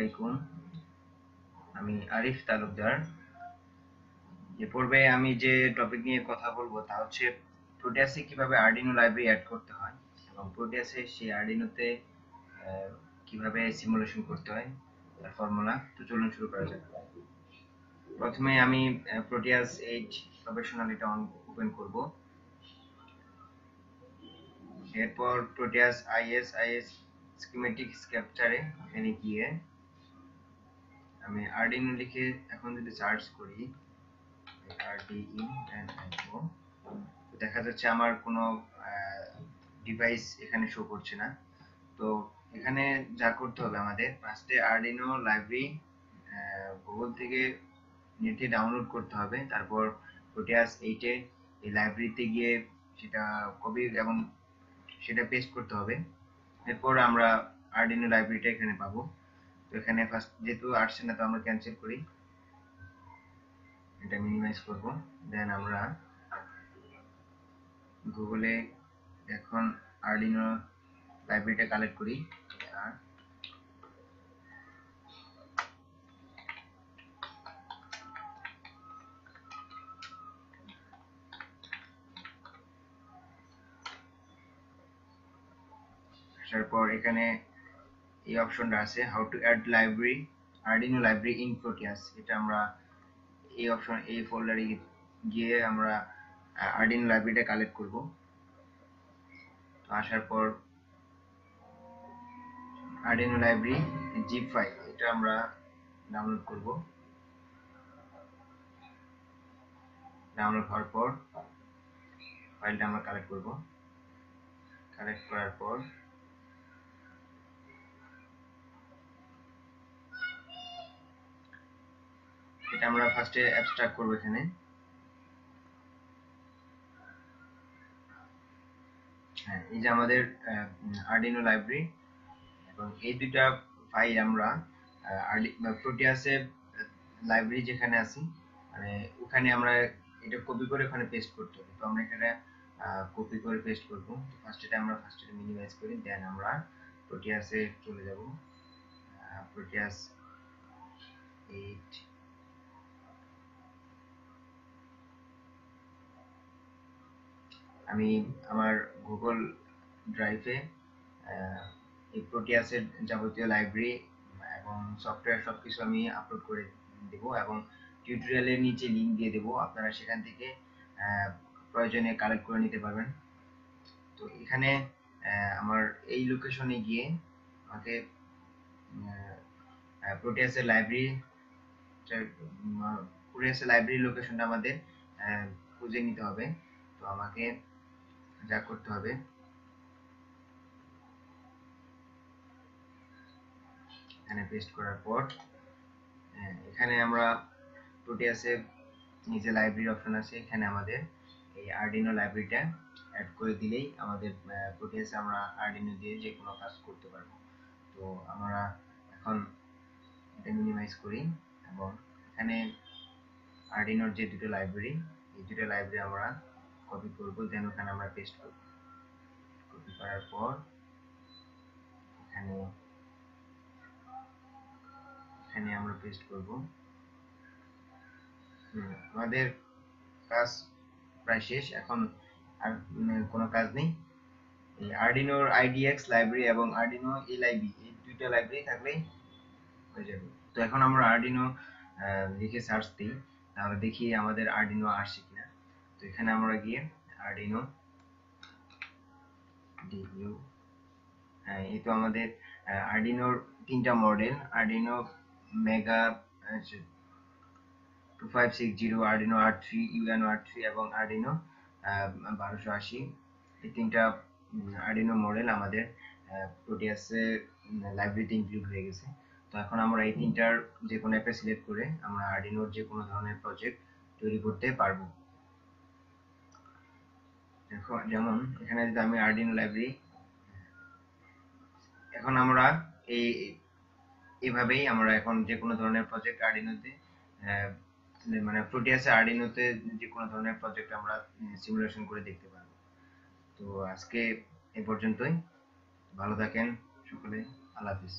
আলাইকুম। আমি আরিফ তালুকদার। এ পূর্বে আমি যে টপিক নিয়ে কথা বলবো তা হচ্ছে প্রোটিয়াসে কিভাবে আরডিনো লাইব্রেরি অ্যাড করতে হয় এবং প্রোটিয়াসে সেই আরডিনোতে কিভাবে সিমুলেশন করতে হয় তার ফর্মুলা। তো চলুন শুরু করা যাক। প্রথমে আমি প্রোটিয়াস 8 প্রফেশনাল এটা ওপেন করব। এরপর প্রোটিয়াস আইএস স্কিমেটিক ক্যাপচারে এখানে গিয়ে আমি আরডিনো লিখে এখন যদি সার্চ করি দেখা যাচ্ছে আমার কোনো ডিভাইস এখানে শো করছে না। তো এখানে যা করতে হবে আমাদের ফার্স্টে আরডিনো লাইব্রেরি গুগল থেকে নেটে ডাউনলোড করতে হবে। তারপর প্রোটিয়াস 8 এ এই লাইব্রেরিতে গিয়ে সেটা কপি এবং সেটা পেস্ট করতে হবে। এরপর আমরা আরডিনো লাইব্রেরিটা এখানে পাবো। তো এখানে ফার্স্ট যেহেতু আসছে না তো আমরা ক্যান্সেল করি, এটা মিনিমাইজ করব। দেন আমরা গুগলে এখন আরডিনো লাইব্রেরিটা কালেক্ট করি। তারপর এখানে এই অপশনটা আছে how to add library Arduino library in Proteus. এটা আমরা এই অপশন এই ফোল্ডারে গিয়ে আমরা আরডিনো লাইব্রেরিটা কালেক্ট করব। তো আসার পর আরডিনো লাইব্রেরি জিপ ফাইল এটা আমরা ডাউনলোড করব। ডাউনলোড হওয়ার পর ফাইলটা আমরা কালেক্ট করব। কালেক্ট করার পর এটা আমরা ফার্স্টে অ্যাবস্ট্রাক্ট করব। এখানে হ্যাঁ, এই যে আমাদের আরডিনো লাইব্রেরি এবং এই দুইটা ফাইল আমরা প্রোটিয়াসে লাইব্রেরি যেখানে আছি মানে ওখানে আমরা এটা কপি করে ওখানে পেস্ট করতে হবে। তো আমরা এখানে কপি করে পেস্ট করব। ফার্স্ট এটা মিনিমাইজ করি, দেন আমরা প্রোটিয়াসে চলে যাব। প্রোটিয়াস 8 আমি আমার গুগল ড্রাইভে এই প্রোটিয়াসের যাবতীয় লাইব্রেরি এবং সফটওয়্যার সবকিছু আমি আপলোড করে দেব এবং টিউটোরিয়ালের নিচে লিংক দিয়ে দেব, আপনারা সেখান থেকে প্রয়োজনে কালেক্ট করে নিতে পারবেন। তো এখানে আমার এই লোকেশনে গিয়ে আমাকে প্রোটিয়াসের লাইব্রেরি লোকেশনটা আমাদের খুঁজে নিতে হবে। তো আমাকে যা করতে হবে এখানে পেস্ট করার পর এখানে আমরা প্রোটিয়াসে নিচে লাইব্রেরি অপশন আছে, এখানে আমাদের এই আরডিনো লাইব্রেরিটা অ্যাড করে দিলেই আমাদের প্রোটিয়াসে আমরা আরডিনো দিয়ে যে কোনো কাজ করতে পারবো। তো আমরা এখন এটা মিনিমাইজ করি এবং এখানে আরডিনোর যে দুটো লাইব্রেরি এই দুটো লাইব্রেরি আমরা কপি করব, দেন ওখানে আমরা পেস্ট করব। কপি করার পর এখানে আমরা পেস্ট করব। আমাদের কাজ প্রায় শেষ, এখন আর কোনো কাজ নেই। এই আরডিনোর আইডিএক্স লাইব্রেরি এবং আরডিনো এলআইবি এই দুইটা লাইব্রেরি থাকলেই হয়ে যাবে। তো এখন আমরা আরডিনো লিখে সার্চ দিই, তাহলে দেখি আমাদের আরডিনো আসছে কিনা। তো এখানে আমরা গিয়ে আরডিনো ডিইউ এই তো আমাদের আরডিনোর তিনটা model Arduino mega 2560, Arduino R3 UNO R3 এবং আরডিনো 1280 এই তিনটা আরডিনো মডেল আমাদের প্রোটিয়াসে লাইব্রেরিতে ইনক্লুড হয়ে গেছে। তো এখন আমরা এই তিনটার যে কোনো একটা সিলেক্ট করে আমরা আরডিনোর যে কোনো ধরনের প্রজেক্ট তৈরি করতে পারবো। দেখো যেমন এখানে যদি আমি আরডিনো লাইব্রেরি, এখন আমরা এইভাবেই আমরা এখন যে কোনো ধরনের প্রজেক্ট আরডিনোতে মানে প্রোটিয়াসে আরডিনোতে যে কোনো ধরনের প্রজেক্ট আমরা সিমুলেশন করে দেখতে পারবো। তো আজকে এ পর্যন্তই, ভালো থাকেন সকলে, আল্লাহ হাফিজ।